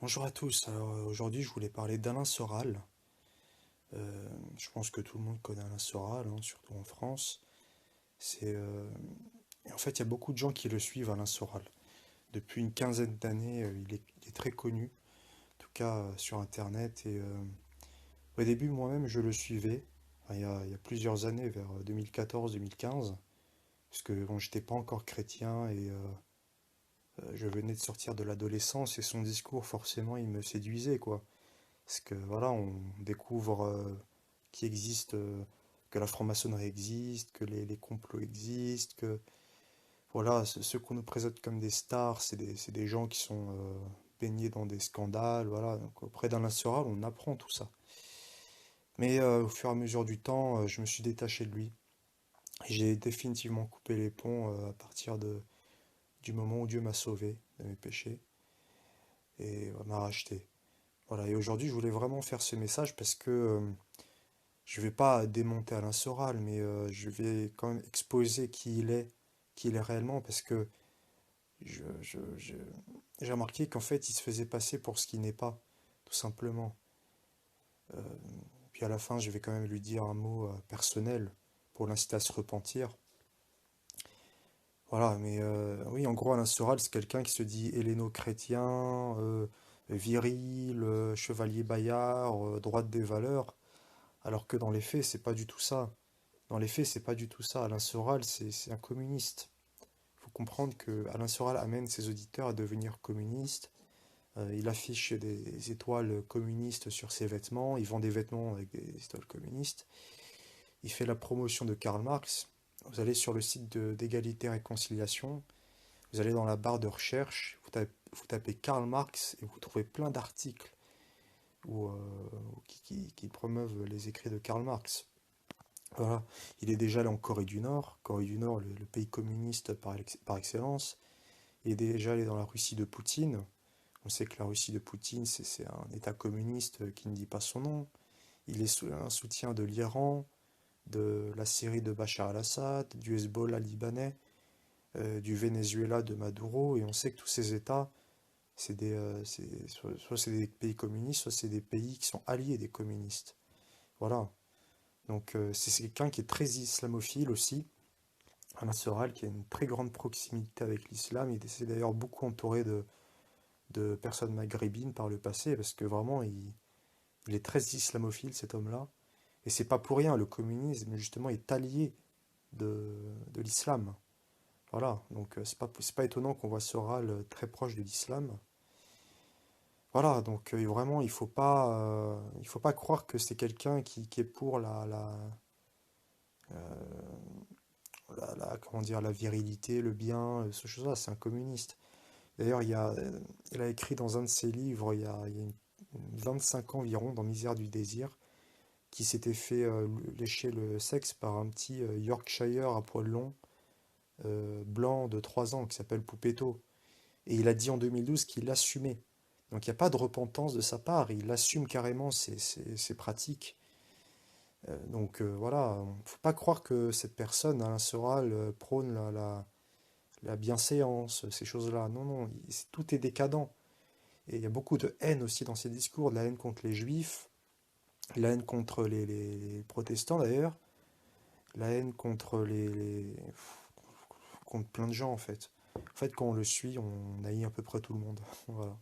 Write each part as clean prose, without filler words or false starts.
Bonjour à tous. Alors aujourd'hui, je voulais parler d'Alain Soral. Je pense que tout le monde connaît Alain Soral, hein, surtout en France. C'est et en fait, il y a beaucoup de gens qui le suivent, Alain Soral. Depuis une quinzaine d'années, il est très connu, en tout cas sur Internet. Et au début, moi-même, je le suivais. Enfin, il y a plusieurs années, vers 2014-2015, parce que bon, j'étais pas encore chrétien et je venais de sortir de l'adolescence et son discours, forcément, il me séduisait, quoi. Parce que voilà, on découvre qu'il existe, que la franc-maçonnerie existe, que les complots existent, que voilà, ceux qu'on nous présente comme des stars, c'est des gens qui sont baignés dans des scandales, voilà. Donc auprès d'Alain Soral, on apprend tout ça. Mais au fur et à mesure du temps, je me suis détaché de lui. J'ai définitivement coupé les ponts du moment où Dieu m'a sauvé de mes péchés et m'a racheté. Voilà, et aujourd'hui, je voulais vraiment faire ce message parce que je vais pas démonter Alain Soral, mais je vais quand même exposer qui il est réellement, parce que j'ai remarqué qu'en fait, il se faisait passer pour ce qu'il n'est pas, tout simplement. Euh, Puis à la fin, je vais quand même lui dire un mot personnel pour l'inciter à se repentir. Voilà, mais oui, en gros, Alain Soral, c'est quelqu'un qui se dit helléno-chrétien, viril, chevalier Bayard, droite des valeurs, alors que dans les faits, c'est pas du tout ça. Dans les faits, c'est pas du tout ça. Alain Soral, c'est un communiste. Il faut comprendre que Alain Soral amène ses auditeurs à devenir communistes. Il affiche des étoiles communistes sur ses vêtements. Il vend des vêtements avec des étoiles communistes. Il fait la promotion de Karl Marx. Vous allez sur le site d'Égalité et Réconciliation. Vous allez dans la barre de recherche. Vous tapez Karl Marx et vous trouvez plein d'articles qui promeuvent les écrits de Karl Marx. Voilà, il est déjà allé en Corée du Nord, le pays communiste par excellence. Il est déjà allé dans la Russie de Poutine. On sait que la Russie de Poutine, c'est un État communiste qui ne dit pas son nom. Il est sous un soutien de l'Iran, de la Syrie de Bachar al-Assad, du Hezbollah libanais, du Venezuela de Maduro. Et on sait que tous ces États, soit c'est des pays communistes, soit c'est des pays qui sont alliés des communistes. Voilà. Donc c'est quelqu'un qui est très islamophile aussi. Alain Soral, qui a une très grande proximité avec l'islam. Il s'est d'ailleurs beaucoup entouré de personnes maghrébines par le passé, parce que vraiment, il est très islamophile, cet homme-là. Et c'est pas pour rien, le communisme, justement, est allié de l'islam. Voilà, donc c'est pas étonnant qu'on voit Soral très proche de l'islam. Voilà, donc vraiment, il faut pas croire que c'est quelqu'un qui est pour comment dire, la virilité, le bien, ce chose-là, c'est un communiste. D'ailleurs, il a écrit dans un de ses livres, il y a 25 ans environ, dans Misère du désir, qui s'était fait lécher le sexe par un petit Yorkshire à poil long, blanc de 3 ans, qui s'appelle Poupetto. Et il a dit en 2012 qu'il assumait. Donc il n'y a pas de repentance de sa part, il assume carrément ses pratiques. Donc voilà, faut pas croire que cette personne, Alain Soral, prône la bienséance, ces choses-là. Non, non, tout est décadent. Et il y a beaucoup de haine aussi dans ses discours, de la haine contre les juifs, la haine contre les protestants d'ailleurs, la haine contre plein de gens en fait. En fait, quand on le suit, on haït à peu près tout le monde. Voilà.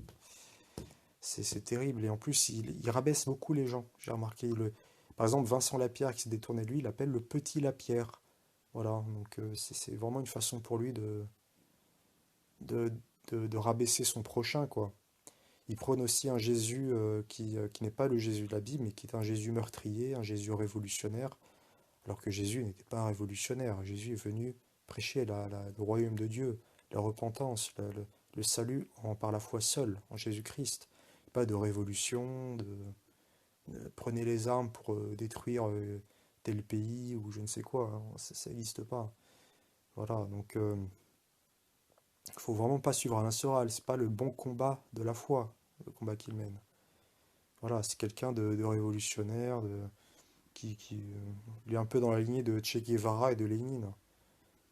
C'est terrible. Et en plus, il rabaisse beaucoup les gens. J'ai remarqué, par exemple, Vincent Lapierre qui s'est détourné de lui, il l'appelle le petit Lapierre. Voilà, donc c'est vraiment une façon pour lui de, de rabaisser son prochain, quoi. Il prône aussi un Jésus qui n'est pas le Jésus de la Bible, mais qui est un Jésus meurtrier, un Jésus révolutionnaire, alors que Jésus n'était pas un révolutionnaire. Jésus est venu prêcher le royaume de Dieu, la repentance, le salut par la foi seule, en Jésus-Christ. Pas de révolution, prenez les armes pour détruire tel pays ou je ne sais quoi, hein. Ça n'existe pas. Voilà, donc il faut vraiment pas suivre Alain Soral, c'est pas le bon combat de la foi, le combat qu'il mène. Voilà, c'est quelqu'un de révolutionnaire, il est un peu dans la lignée de Che Guevara et de Lénine.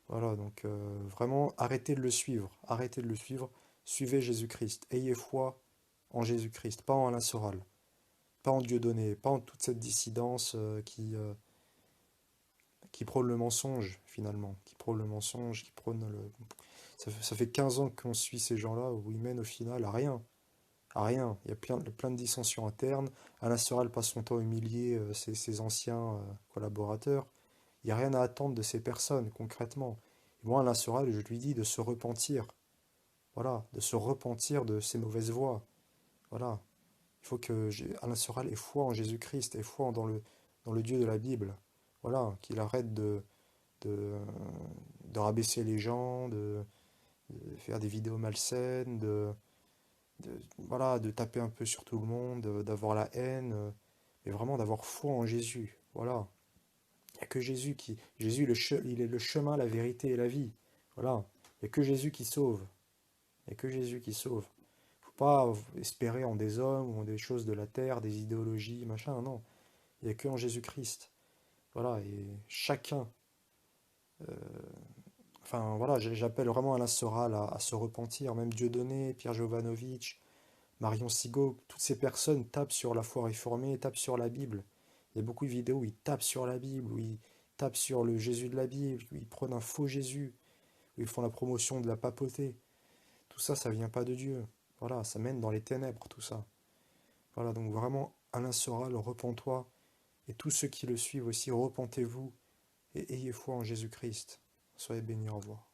Voilà, donc vraiment, arrêtez de le suivre, arrêtez de le suivre, suivez Jésus-Christ, ayez foi en Jésus-Christ, pas en Alain Soral, pas en Dieudonné, pas en toute cette dissidence qui prône le mensonge, finalement, qui prône le mensonge, qui prône le... Ça fait 15 ans qu'on suit ces gens-là, où ils mènent au final à rien. À rien. Il y a plein de dissensions internes. Alain Soral passe son temps à humilier ses anciens collaborateurs. Il n'y a rien à attendre de ces personnes, concrètement. Et moi, Alain Soral, je lui dis de se repentir. Voilà, de se repentir de ses mauvaises voies. Voilà. Il faut que Alain Soral ait foi en Jésus-Christ, ait foi dans le Dieu de la Bible. Voilà, qu'il arrête de, de rabaisser les gens, de faire des vidéos malsaines, voilà, de taper un peu sur tout le monde, d'avoir la haine, mais vraiment d'avoir foi en Jésus. Voilà. Il n'y a que Jésus qui. Jésus, il est le chemin, la vérité et la vie. Voilà. Il n'y a que Jésus qui sauve. Il n'y a que Jésus qui sauve. Faut pas espérer en des hommes ou en des choses de la terre, des idéologies, machin, non. Il n'y a que en Jésus-Christ. Voilà. Et chacun. Enfin, voilà, j'appelle vraiment Alain Soral à se repentir. Même Dieudonné, Pierre Jovanovic, Marion Sigaud, toutes ces personnes tapent sur la foi réformée, tapent sur la Bible. Il y a beaucoup de vidéos où ils tapent sur la Bible, où ils tapent sur le Jésus de la Bible, où ils prennent un faux Jésus, où ils font la promotion de la papauté. Tout ça, ça vient pas de Dieu. Voilà, ça mène dans les ténèbres, tout ça. Voilà, donc vraiment, Alain Soral, repens-toi, et tous ceux qui le suivent aussi, repentez-vous, et ayez foi en Jésus-Christ. Soyez bénis, au revoir.